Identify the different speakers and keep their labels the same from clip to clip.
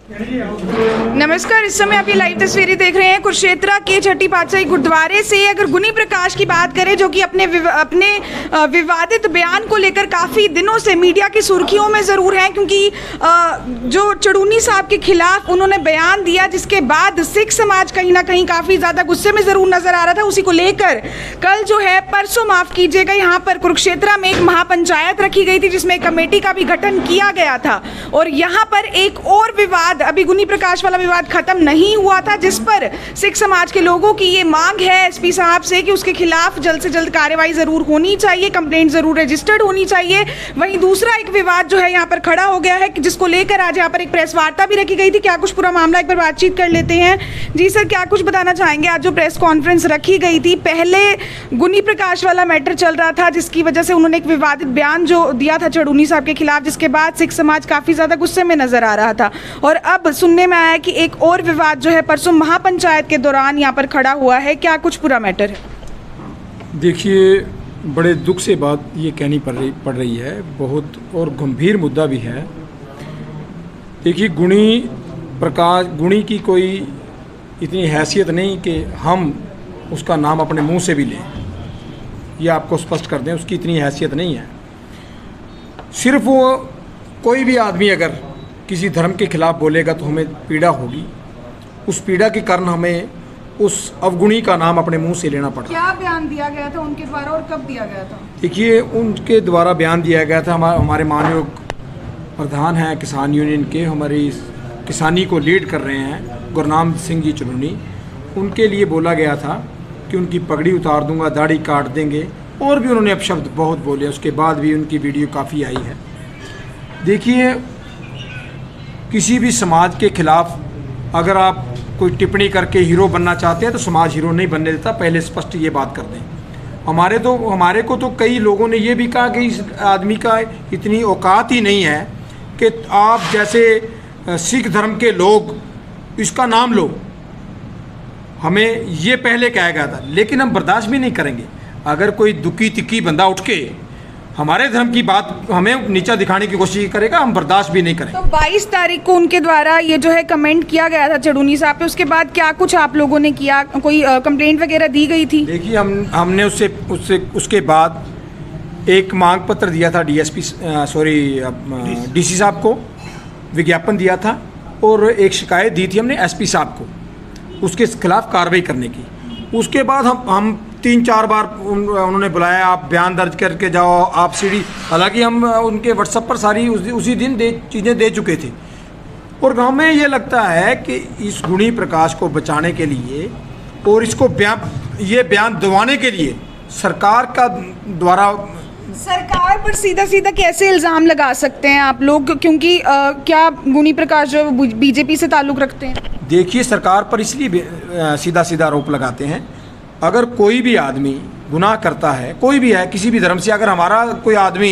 Speaker 1: नमस्कार, इस समय आप ये लाइव तस्वीरें देख रहे हैं कुरुक्षेत्र के छठी पातशाही गुरुद्वारे से। अगर गुनी प्रकाश की बात करें, जो कि अपने विवादित बयान को लेकर काफ़ी दिनों से मीडिया की सुर्खियों में ज़रूर हैं, क्योंकि जो चढ़ूनी साहब के खिलाफ उन्होंने बयान दिया, जिसके बाद सिख समाज कहीं ना कहीं काफ़ी ज़्यादा गुस्से में ज़रूर नज़र आ रहा था। उसी को लेकर कल जो है, परसों माफ़ कीजिएगा, यहाँ पर कुरुक्षेत्र में एक महापंचायत रखी गई थी, जिसमें एक कमेटी का भी गठन किया गया था। और यहाँ पर एक और विवाद, अभी गुनी प्रकाश वाला विवाद खत्म नहीं हुआ था, जिस पर सिख समाज के लोगों की ये मांग है एसपी साहब से कि उसके खिलाफ जल्द से जल्द कार्रवाई जरूर होनी चाहिए, कंप्लेंट जरूर रजिस्टर्ड होनी चाहिए। वहीं दूसरा एक विवाद जो है यहाँ पर खड़ा हो गया है, जिसको लेकर आज यहाँ पर एक प्रेस वार्ता भी रखी गई थी। क्या कुछ पूरा मामला एक बार बातचीत कर लेते हैं। जी सर, क्या कुछ बताना चाहेंगे? आज जो प्रेस कॉन्फ्रेंस रखी गई थी, पहले गुनी प्रकाश वाला मैटर चल रहा था, जिसकी वजह से उन्होंने एक विवादित बयान जो दिया था चढ़ूनी साहब के खिलाफ, जिसके बाद सिख समाज काफी ज्यादा गुस्से में नजर आ रहा था। और अब सुनने में आया कि एक और विवाद जो है परसों महापंचायत के दौरान यहाँ पर खड़ा हुआ है। क्या कुछ पूरा मैटर है?
Speaker 2: देखिए, बड़े दुख से बात ये कहनी पड़ रही है, बहुत और गंभीर मुद्दा भी है। देखिए, गुणी की कोई इतनी हैसियत नहीं कि हम उसका नाम अपने मुंह से भी लें, ये आपको स्पष्ट कर दें, उसकी इतनी हैसियत नहीं है। सिर्फ वो कोई भी आदमी अगर किसी धर्म के खिलाफ बोलेगा तो हमें पीड़ा होगी, उस पीड़ा के कारण हमें उस अवगुणी का नाम अपने मुंह से लेना पड़ा।
Speaker 1: क्या बयान दिया गया था उनके द्वारा और कब दिया गया था?
Speaker 2: देखिए, उनके द्वारा बयान दिया गया था, हमारे माननीय प्रधान हैं किसान यूनियन के, हमारी किसानी को लीड कर रहे हैं गुरनाम सिंह जी चढ़ूनी, उनके लिए बोला गया था कि उनकी पगड़ी उतार दूंगा, दाढ़ी काट देंगे, और भी उन्होंने अपशब्द बहुत बोले। उसके बाद भी उनकी वीडियो काफ़ी आई है। देखिए, किसी भी समाज के खिलाफ अगर आप कोई टिप्पणी करके हीरो बनना चाहते हैं तो समाज हीरो नहीं बनने देता, पहले स्पष्ट ये बात कर दें। हमारे को तो कई लोगों ने ये भी कहा कि इस आदमी का इतनी औकात ही नहीं है कि आप जैसे सिख धर्म के लोग इसका नाम लो। हमें ये पहले कहा गया था, लेकिन हम बर्दाश्त भी नहीं करेंगे अगर कोई दुखी तिक्की बंदा उठ के हमारे धर्म की बात हमें नीचा दिखाने की कोशिश करेगा, हम बर्दाश्त भी नहीं करेंगे।
Speaker 1: तो 22 तारीख को उनके द्वारा ये जो है कमेंट किया गया था चढ़ूनी साहब पे, उसके बाद क्या कुछ आप लोगों ने किया? कोई कंप्लेंट वगैरह दी गई थी?
Speaker 2: देखिए, हमने उसके बाद एक मांग पत्र दिया था डीसी साहब को, विज्ञापन दिया था, और एक शिकायत दी थी हमने एसपी साहब को उसके खिलाफ कार्रवाई करने की। उसके बाद हम 3-4 बार उन्होंने बुलाया, आप बयान दर्ज करके जाओ, आप सीडी, हालांकि हम उनके व्हाट्सएप पर सारी उसी दिन चीज़ें दे चुके थे। और हमें ये लगता है कि इस गुणी प्रकाश को बचाने के लिए और इसको ये बयान दिलवाने के लिए सरकार
Speaker 1: पर सीधा सीधा कैसे इल्ज़ाम लगा सकते हैं आप लोग, क्योंकि क्या गुणी प्रकाश जो बीजेपी से ताल्लुक़ रखते हैं? देखिए,
Speaker 2: सरकार पर इसलिए सीधा सीधा आरोप लगाते हैं, अगर कोई भी आदमी गुनाह करता है, कोई भी है, किसी भी धर्म से, अगर हमारा कोई आदमी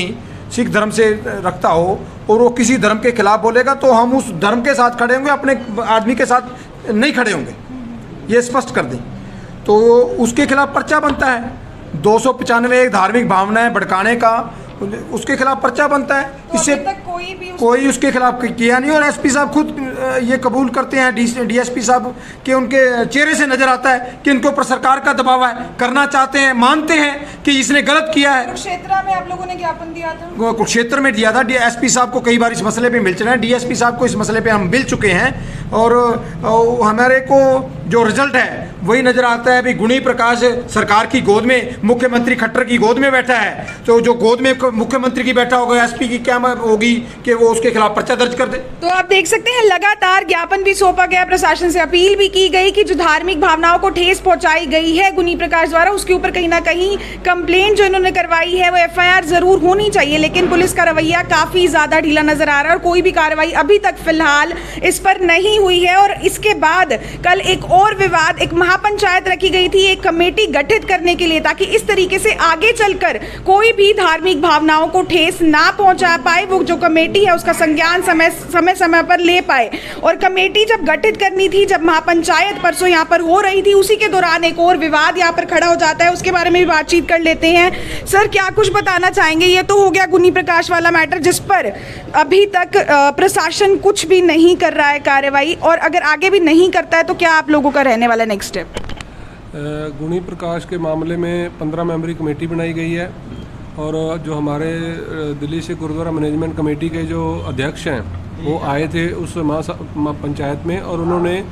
Speaker 2: सिख धर्म से रखता हो और वो किसी धर्म के खिलाफ बोलेगा तो हम उस धर्म के साथ खड़े होंगे, अपने आदमी के साथ नहीं खड़े होंगे, ये स्पष्ट कर दें। तो उसके खिलाफ पर्चा बनता है, 295 धार्मिक भावनाएं भड़काने का, उसके खिलाफ पर्चा बनता है।
Speaker 1: तो
Speaker 2: इससे कोई उसके खिलाफ किया नहीं, और एसपी साहब खुद ये कबूल करते हैं, डीएसपी साहब के उनके चेहरे से नजर आता है कि इनके ऊपर सरकार का दबाव है, करना चाहते हैं, मानते हैं कि इसने गलत किया है।
Speaker 1: कुरुक्षेत्र में आप लोगों ने ज्ञापन दिया था?
Speaker 2: कुरुक्षेत्र में दिया था, एसपी साहब को कई बार इस मसले पे मिल चुके हैं, डीएसपी साहब को इस मसले पे हम मिल चुके हैं, और हमारे को जो रिजल्ट है वही नजर आता है। अभी गुणी प्रकाश सरकार की गोद में, मुख्यमंत्री खट्टर की गोद में बैठा है, तो जो गोद में मुख्यमंत्री की बैठा होगा, एसपी की क्या होगी कि वो उसके खिलाफ पर्चा दर्ज कर दे।
Speaker 1: तो आप देख सकते हैं, लगातार ज्ञापन भी सौंपा गया, प्रशासन से अपील भी की गई कि जो धार्मिक भावनाओं को ठेस पहुंचाई गई है गुनी प्रकाश द्वारा, उसके ऊपर कहीं ना कहीं कंप्लेंट जो इन्होंने करवाई है वो एफआईआर जरूर होनी चाहिए। लेकिन पुलिस का रवैया काफी ज्यादा ढीला नजर आ रहा है और कोई भी कार्रवाई अभी तक फिलहाल इस पर नहीं हुई है और इसके बाद कल एक और विवाद, एक महापंचायत रखी गई थी एक कमेटी गठित करने के लिए, ताकि इस तरीके से आगे चलकर कोई भी धार्मिक भावनाओं को ठेस ना पहुंचा पाए, वो जो कमेटी है उसका संज्ञान समय समय पर ले पाए। और कमेटी जब गठित करनी थी, जब महापंचायत परसों यहाँ पर हो रही थी, उसी के दौरान एक और विवाद यहाँ पर खड़ा हो जाता है, उसके बारे में भी बातचीत कर लेते हैं। सर, क्या कुछ बताना चाहेंगे? ये तो हो गया गुनी प्रकाश वाला मैटर, जिस पर अभी तक प्रशासन कुछ भी नहीं कर रहा है कार्रवाई, और अगर आगे भी नहीं करता है तो क्या आप लोगों का रहने वाला नेक्स्ट स्टेप?
Speaker 3: गुनी प्रकाश के मामले में 15 मेंबरी कमेटी बनाई गई है और जो हमारे दिल्ली से गुरुद्वारा मैनेजमेंट कमेटी के जो अध्यक्ष हैं वो आए थे उस पंचायत में, और उन्होंने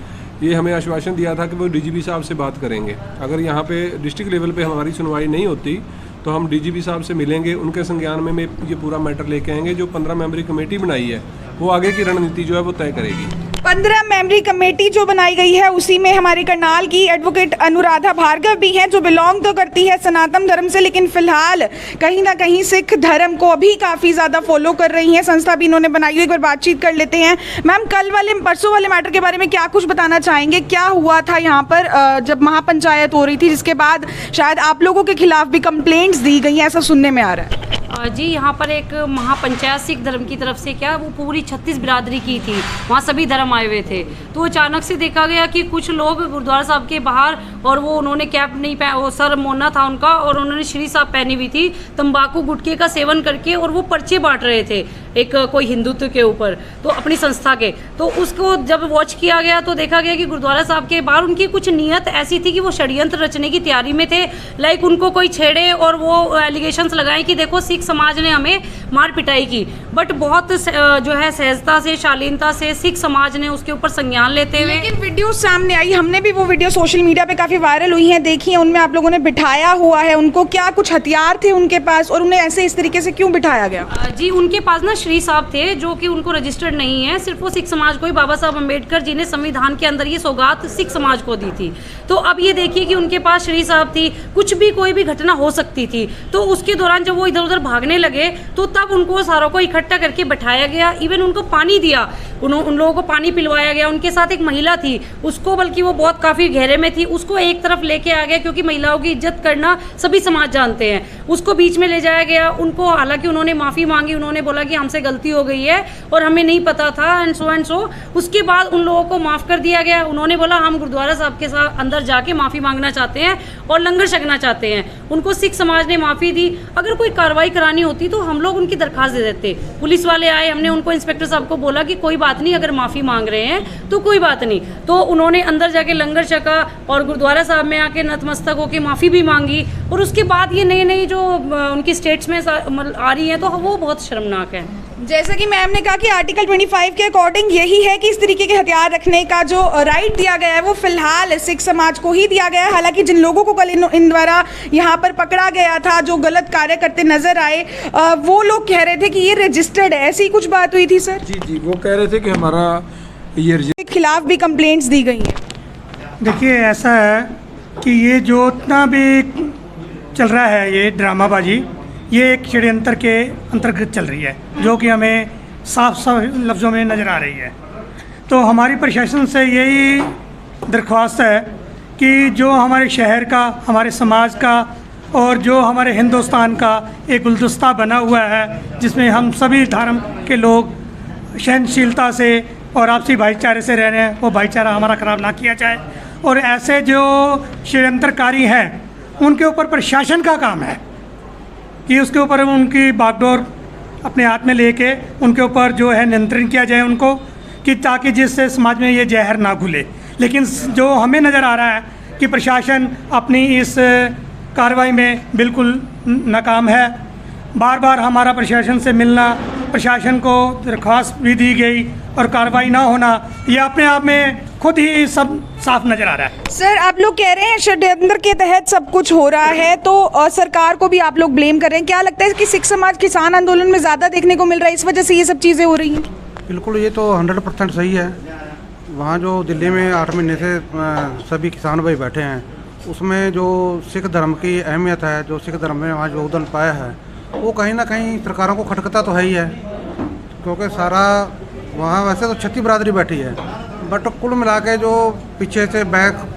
Speaker 3: ये हमें आश्वासन दिया था कि वो डीजीपी साहब से बात करेंगे। अगर यहाँ पे डिस्ट्रिक्ट लेवल पे हमारी सुनवाई नहीं होती तो हम डीजीपी साहब से मिलेंगे, उनके संज्ञान में ये पूरा मैटर लेके आएंगे। जो 15 मेंबरी कमेटी बनाई है वो आगे की रणनीति जो है वो तय करेगी।
Speaker 1: 15 मेंबरी कमेटी जो बनाई गई है उसी में हमारी करनाल की एडवोकेट अनुराधा भार्गव भी हैं, जो बिलोंग तो करती है सनातन धर्म से, लेकिन फिलहाल कहीं ना कहीं सिख धर्म को अभी काफ़ी ज़्यादा फॉलो कर रही हैं। संस्था भी इन्होंने बनाई हुई, एक बार बातचीत कर लेते हैं। मैम, परसों वाले मैटर के बारे में क्या कुछ बताना चाहेंगे? क्या हुआ था यहाँ पर जब महापंचायत हो रही थी, जिसके बाद शायद आप लोगों के खिलाफ भी कंप्लेंट्स दी गई हैं, ऐसा सुनने में आ रहा है?
Speaker 4: जी, यहाँ पर एक महापंचायत सिख धर्म की तरफ से क्या वो पूरी 36 बिरादरी की थी, वहाँ सभी धर्म आए हुए थे। तो अचानक से देखा गया कि कुछ लोग गुरुद्वारा साहब के बाहर, और वो उन्होंने कैप नहीं पहना, वो सर मोना था उनका, और उन्होंने श्री साहब पहनी हुई थी, तंबाकू गुटखे का सेवन करके, और वो पर्चे बांट रहे थे एक कोई हिंदुत्व के ऊपर, तो अपनी संस्था के। तो उसको जब वॉच किया गया तो देखा गया कि गुरुद्वारा साहब के बाहर उनकी कुछ नीयत ऐसी थी कि वो षड्यंत्र रचने की तैयारी में थे, लाइक उनको कोई छेड़े और वो एलिगेशंस लगाए कि देखो सिख समाज ने हमें मार पिटाई की। बट बहुत जो है सहजता से, शालीनता से सिख समाज ने उसके ऊपर संज्ञान लेते हुए,
Speaker 1: लेकिन वीडियो सामने आई, हमने भी वो वीडियो सोशल मीडिया पे काफ़ी वायरल हुई हैं, देखी है, उनमें आप लोगों ने बिठाया हुआ है उनको। क्या कुछ हथियार थे उनके पास और उन्हें ऐसे इस तरीके से क्यों बिठाया गया?
Speaker 4: जी, उनके पास ना श्री साहब थे जो कि उनको रजिस्टर्ड नहीं है, सिर्फ वो सिख समाज को ही, बाबा साहब अम्बेडकर जी ने संविधान के अंदर ये सौगात सिख समाज को दी थी। तो अब ये देखिए कि उनके पास श्री साहब थी, कुछ भी कोई भी घटना हो सकती थी। तो उसके दौरान जब वो इधर उधर भागने लगे तो तब उनको सारों को इकट्ठा करके बैठाया गया, इवन उनको पानी दिया, उन लोगों को पानी पिलवाया गया। उनके साथ एक महिला थी, उसको बल्कि वो बहुत काफ़ी गहरे में थी, उसको एक तरफ लेके आ गया, क्योंकि महिलाओं की इज्जत करना सभी समाज जानते हैं। उसको बीच में ले जाया गया, उनको हालांकि उन्होंने माफ़ी मांगी, उन्होंने बोला कि हमसे गलती हो गई है और हमें नहीं पता था एंड सो। उसके बाद उन लोगों को माफ़ कर दिया गया। उन्होंने बोला हम गुरुद्वारा साहब के साथ अंदर जाके माफ़ी मांगना चाहते हैं और लंगर छकना चाहते हैं। उनको सिख समाज ने माफ़ी दी। अगर कोई कार्रवाई करानी होती तो हम लोग उनकी दरखास्त दे देते। पुलिस वाले आए, हमने उनको, इंस्पेक्टर साहब को बोला कि कोई बात नहीं, अगर माफ़ी मांग रहे हैं तो कोई बात नहीं। तो उन्होंने अंदर जाके लंगर छका और गुरुद्वारा साहब में आके नतमस्तक होकर माफ़ी भी मांगी। और उसके बाद ये नई नई जो उनकी स्टेट्स में आ रही हैं तो वो बहुत शर्मनाक है।
Speaker 1: जैसा कि मैम ने कहा कि आर्टिकल 25 के अकॉर्डिंग यही है कि इस तरीके के हथियार रखने का जो राइट दिया गया है वो फिलहाल सिख समाज को ही दिया गया है। हालांकि जिन लोगों को कल इन द्वारा यहाँ पर पकड़ा गया था, जो गलत कार्य करते नजर आए, वो लोग कह रहे थे कि ये रजिस्टर्ड है, ऐसी कुछ बात हुई थी सर?
Speaker 2: जी, वो कह रहे थे कि हमारा ये
Speaker 1: खिलाफ भी कंप्लेंट्स दी गई हैं।
Speaker 5: देखिए, ऐसा है कि ये जो इतना भी चल रहा है, ये ड्रामाबाजी, ये एक षड्यंत्र के अंतर्गत चल रही है, जो कि हमें साफ साफ लफ्ज़ों में नज़र आ रही है। तो हमारी प्रशासन से यही दरख्वास्त है कि जो हमारे शहर का, हमारे समाज का और जो हमारे हिंदुस्तान का एक गुलदस्ता बना हुआ है, जिसमें हम सभी धर्म के लोग सहनशीलता से और आपसी भाईचारे से रह रहे हैं, वो भाईचारा हमारा ख़राब ना किया जाए। और ऐसे जो षड्यंत्रकारी हैं उनके ऊपर प्रशासन का काम है कि उसके ऊपर उनकी बागडोर अपने हाथ में लेके उनके ऊपर जो है नियंत्रण किया जाए उनको, कि ताकि जिससे समाज में ये जहर ना घुले। लेकिन जो हमें नज़र आ रहा है कि प्रशासन अपनी इस कार्रवाई में बिल्कुल नाकाम है। बार बार हमारा प्रशासन से मिलना, प्रशासन को दरख्वास्त भी दी गई और कार्रवाई ना होना, ये अपने आप में खुद ही सब साफ नजर आ रहा है।
Speaker 1: सर, आप लोग कह रहे हैं षड्यंत्र के तहत सब कुछ हो रहा है, तो सरकार को भी आप लोग ब्लेम कर रहे हैं। क्या लगता है कि सिख समाज किसान आंदोलन में ज़्यादा देखने को मिल रहा है, इस वजह से ये सब चीज़ें हो रही हैं?
Speaker 6: बिल्कुल, ये तो 100% सही है। वहाँ जो दिल्ली में 8 महीने से सभी किसान भाई बैठे हैं, उसमें जो सिख धर्म की अहमियत है, जो सिख धर्म में वहाँ योगदान पाया है, वो कहीं ना कहीं सरकारों को खटकता तो है ही है। क्योंकि सारा वहाँ वैसे तो 36 बिरादरी बैठी है, बट कुल मिला के जो पीछे से बैक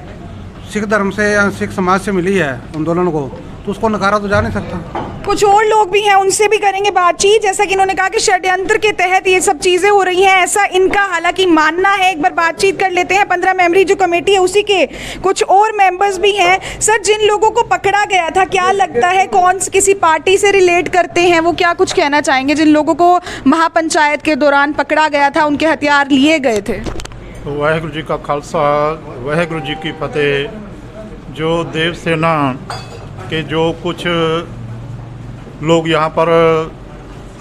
Speaker 6: सिख धर्म से या सिख समाज से मिली है आंदोलन को, तो उसको नकारा तो जा नहीं सकता।
Speaker 1: कुछ और लोग भी हैं, उनसे भी करेंगे बातचीत। जैसा कि इन्होंने कहा कि षड्यंत्र के तहत ये सब चीज़ें हो रही हैं, ऐसा इनका हालांकि मानना है। एक बार बातचीत कर लेते हैं। 15 मेंबरी जो कमेटी है उसी के कुछ और मेंबर्स भी हैं। सर, जिन लोगों को पकड़ा गया था, क्या लगता है कौन किसी पार्टी से रिलेट करते हैं? वो क्या कुछ कहना चाहेंगे जिन लोगों को महापंचायत के दौरान पकड़ा गया था, उनके हथियार लिए गए थे?
Speaker 7: वाहेगुरु जी का खालसा, वाहेगुरु जी की फतेह। जो देव सेना के जो कुछ लोग यहाँ पर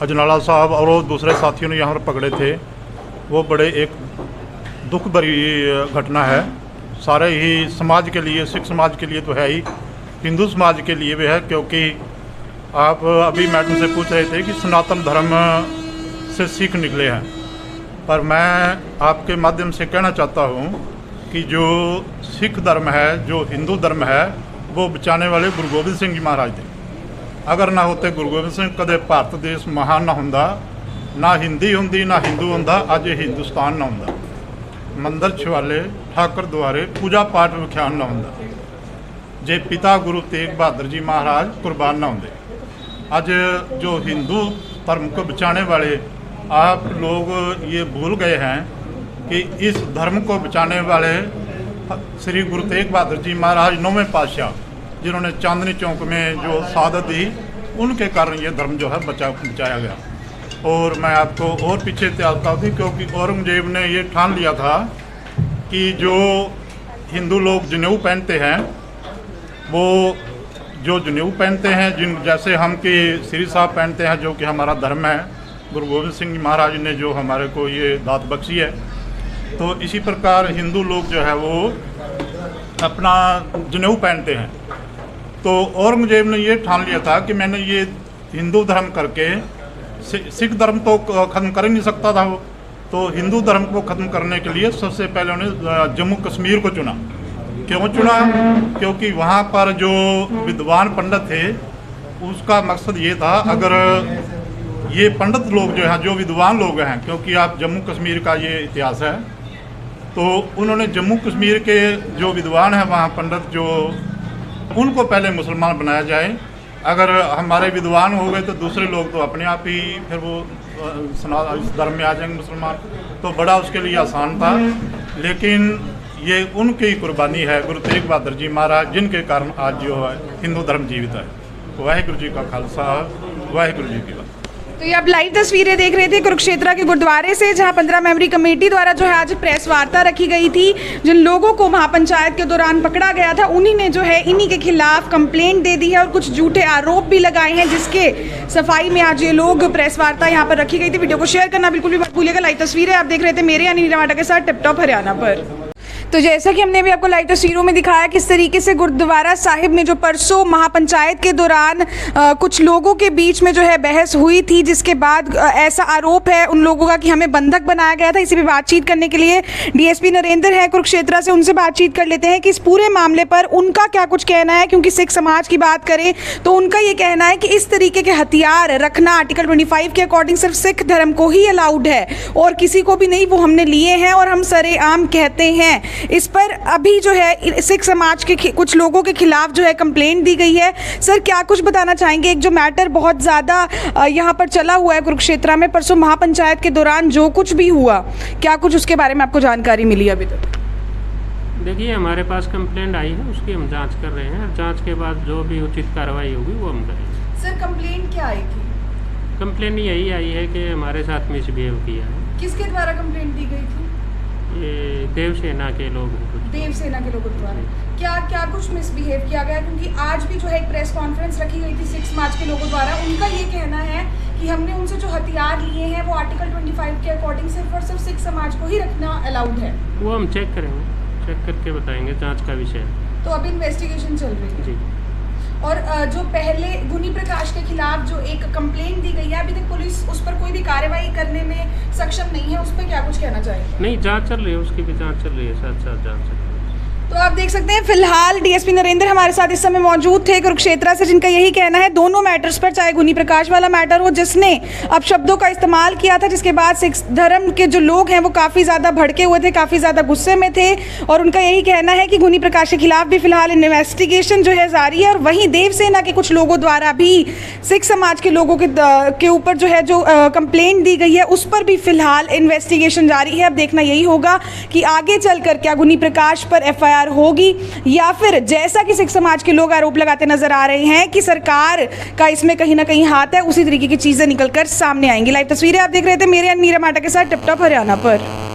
Speaker 7: अजनाला साहब और दूसरे साथियों ने यहाँ पर पकड़े थे, वो बड़े एक दुख भरी घटना है सारे ही समाज के लिए। सिख समाज के लिए तो है ही, हिंदू समाज के लिए भी है, क्योंकि आप अभी मैडम से पूछ रहे थे कि सनातन धर्म से सिख निकले हैं, पर मैं आपके माध्यम से कहना चाहता हूँ कि जो सिख धर्म है, जो हिंदू धर्म है, वो बचाने वाले गुरु गोबिंद सिंह जी महाराज थे। अगर ना होते गुरु गोबिंद सिंह, कदे भारत देश महान ना होंदा, ना हिंदी होंदी ना हिंदू होंदा, अज हिंदुस्तान ना होंदा। मंदिर छवाले ठाकर द्वारे पूजा पाठ विख्यान ना होंदा, जे पिता गुरु तेग बहादुर जी महाराज कुर्बान ना होंदे। अज जो हिंदू धर्म को बचाने वाले आप लोग ये भूल गए हैं कि इस धर्म को बचाने वाले श्री गुरु तेग बहादुर जी महाराज 9वें पातशाह, जिन्होंने चांदनी चौक में जो शहादत दी, उनके कारण ये धर्म जो है बचाया गया। और मैं आपको और पीछे इतिहास बताती, क्योंकि औरंगजेब ने ये ठान लिया था कि जो हिंदू लोग जनेऊ पहनते हैं, वो जो जनेऊ पहनते हैं, जिन जैसे हम कि श्री साहब पहनते हैं, जो कि हमारा धर्म है, गुरु गोबिंद सिंह महाराज ने जो हमारे को ये दात बख्शी है, तो इसी प्रकार हिंदू लोग जो है वो अपना जनेऊ पहनते हैं। तो औरंगजेब ने ये ठान लिया था कि मैंने ये हिंदू धर्म करके सिख धर्म तो ख़त्म कर ही नहीं सकता था वो, तो हिंदू धर्म को ख़त्म करने के लिए सबसे पहले उन्होंने जम्मू कश्मीर को चुना। क्यों चुना? क्योंकि वहाँ पर जो विद्वान पंडित थे, उसका मकसद ये था, अगर ये पंडित लोग जो हैं, जो विद्वान लोग हैं, क्योंकि आप जम्मू कश्मीर का ये इतिहास है, तो उन्होंने जम्मू कश्मीर के जो विद्वान हैं वहाँ पंडित, जो उनको पहले मुसलमान बनाया जाए। अगर हमारे विद्वान हो गए तो दूसरे लोग तो अपने आप ही फिर वो इस धर्म में आ जाएंगे मुसलमान, तो बड़ा उसके लिए आसान था। लेकिन ये उनकी कुर्बानी है, गुरु तेग बहादुर जी महाराज, जिनके कारण आज जो है हिंदू धर्म जीवित है। वाहेगुरु जी का खालसा, वाहेगुरु जी की बात।
Speaker 1: तो ये आप लाइव तस्वीरें देख रहे थे कुरुक्षेत्र के गुरुद्वारे से, जहां 15 मेंबरी कमेटी द्वारा जो है आज प्रेस वार्ता रखी गई थी। जिन लोगों को महापंचायत के दौरान पकड़ा गया था, उन्हीं ने जो है इन्हीं के खिलाफ कंप्लेंट दे दी है और कुछ झूठे आरोप भी लगाए हैं, जिसके सफाई में आज ये लोग प्रेस वार्ता यहाँ पर रखी गई थी। वीडियो को शेयर करना बिल्कुल भी मत भूलिएगा। लाइव तस्वीरें आप देख रहे थे मेरे यानी नीला माटा के साथ टिप टॉप हरियाणा पर। तो जैसा कि हमने भी आपको लाइव तस्वीरों में दिखाया किस तरीके से गुरुद्वारा साहिब में जो परसों महापंचायत के दौरान कुछ लोगों के बीच में जो है बहस हुई थी, जिसके बाद ऐसा आरोप है उन लोगों का कि हमें बंधक बनाया गया था। इसी पे बातचीत करने के लिए डीएसपी नरेंद्र है कुरुक्षेत्र से, उनसे बातचीत कर लेते हैं कि इस पूरे मामले पर उनका क्या कुछ कहना है। क्योंकि सिख समाज की बात करें तो उनका ये कहना है कि इस तरीके के हथियार रखना आर्टिकल 25 के अकॉर्डिंग सिर्फ सिख धर्म को ही अलाउड है और किसी को भी नहीं। वो हमने लिए हैं और हम सरेआम कहते हैं। इस पर अभी जो है सिख समाज के कुछ लोगों के खिलाफ जो है कंप्लेंट दी गई है। सर, क्या कुछ बताना चाहेंगे? एक जो मैटर बहुत ज़्यादा यहाँ पर चला हुआ है कुरुक्षेत्र में, परसों महापंचायत के दौरान जो कुछ भी हुआ, क्या कुछ उसके बारे में आपको जानकारी मिली अभी तक?
Speaker 8: देखिए, हमारे पास कंप्लेंट आई है, उसकी हम जांच कर रहे हैं। जांच के बाद जो भी उचित कार्रवाई होगी वो हम करेंगे।
Speaker 1: सर, कंप्लेंट क्या आई थी?
Speaker 8: कंप्लेंट यही आई है कि हमारे साथ मिसबिहेव किया है।
Speaker 1: किसके द्वारा कंप्लेंट दी गई थी?
Speaker 8: ये देवसेना के लोग हैं।
Speaker 1: देवसेना के लोगों द्वारा क्या कुछ मिसबिहेव किया गया? क्योंकि आज भी जो है एक प्रेस कॉन्फ्रेंस रखी गई थी सिख समाज के लोगों द्वारा। उनका ये कहना है कि हमने उनसे जो हथियार लिए हैं वो आर्टिकल 25 के अकॉर्डिंग सिर्फ और सिर्फ सिख समाज को ही रखना अलाउड है।
Speaker 8: वो हम चेक करेंगे, चेक करके बताएंगे, जांच का विषय है।
Speaker 1: तो अभी इन्वेस्टिगेशन चल रही है
Speaker 8: जी।
Speaker 1: और जो पहले गुनी प्रकाश के खिलाफ जो एक कंप्लेंट दी गई है, अभी तक पुलिस उस पर कोई भी कार्रवाई करने में सक्षम नहीं है। उस पर क्या कुछ कहना चाहिए?
Speaker 8: नहीं, जांच चल रही है, उसकी भी जांच चल रही है, साथ साथ जांच चल रही है।
Speaker 1: तो आप देख सकते हैं फिलहाल डीएसपी नरेंद्र हमारे साथ इस समय मौजूद थे कुरुक्षेत्र से, जिनका यही कहना है दोनों मैटर्स पर, चाहे गुनी प्रकाश वाला मैटर हो जिसने अपशब्दों का इस्तेमाल किया था, जिसके बाद सिख धर्म के जो लोग हैं वो काफ़ी ज़्यादा भड़के हुए थे, काफ़ी ज़्यादा गुस्से में थे, और उनका यही कहना है कि गुनी प्रकाश के खिलाफ भी फिलहाल इन्वेस्टिगेशन जो है जारी है। और वहीं देवसेना के कुछ लोगों द्वारा भी सिख समाज के लोगों के ऊपर जो है जो कंप्लेंट दी गई है उस पर भी फिलहाल इन्वेस्टिगेशन जारी है। अब देखना यही होगा कि आगे चलकर क्या गुनी प्रकाश पर एफआईआर होगी या फिर जैसा कि सिख समाज के लोग आरोप लगाते नजर आ रहे हैं कि सरकार का इसमें कहीं ना कहीं हाथ है, उसी तरीके की चीजें निकलकर सामने आएंगी। लाइव तस्वीरें आप देख रहे थे मेरे मीरा माटा के साथ टिप टॉप हरियाणा पर।